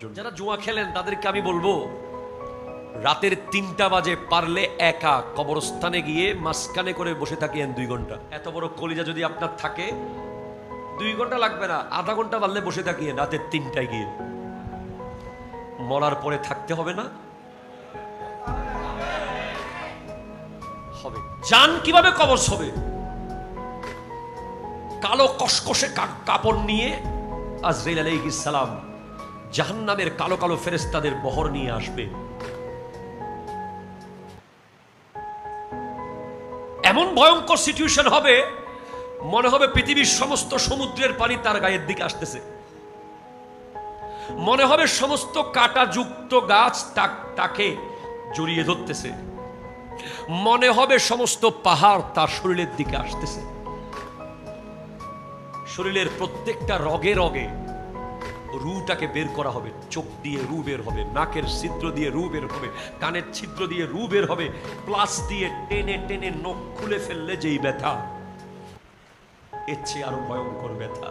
যারা জুয়া খেলেন তাদেরকে আমি বলবো রাতের ৩টা বাজে পারলে একা কবরস্থানে গিয়ে মাঝখানে করে বসে থাকেন ২ ঘন্টা। এত বড় কলিজা যদি আপনার থাকে ২ ঘন্টা লাগবে না, আধা ঘন্টা পারলে বসে থাকিয়েন রাতের ৩টায় গিয়ে। মরার পরে থাকতে হবে না? হবে। জান কিভাবে কবজ হবে? কালো কসকসে কাপড় নিয়ে আজরাইল আলাইহিস সালাম জাহান্নামের কালো কালো ফেরেশতাদের বহর নিয়ে আসবে। এমন ভয়ঙ্কর সিচুয়েশন হবে, মনে হবে পৃথিবীর সমস্ত সমুদ্রের পানি তার গায়ের দিকে আসতেছে। মনে হবে সমস্ত কাঁটাযুক্ত গাছ তাকে জড়িয়ে ধরতেছে। মনে হবে সমস্ত পাহাড় তার শরীরের দিকে আসতেছে। শরীরের প্রত্যেকটা রগে রগে রুটাকে বের করা হবে। চোখ দিয়ে রু বের হবে, নাকের ছিদ্র দিয়ে রু বের হবে, কানের ছিদ্র দিয়ে রু বের হবে। প্লাস দিয়ে টেনে টেনে নখ খুলে ফেললে যেই ব্যথা, এর চেয়ে আরো ভয়ঙ্কর ব্যথা।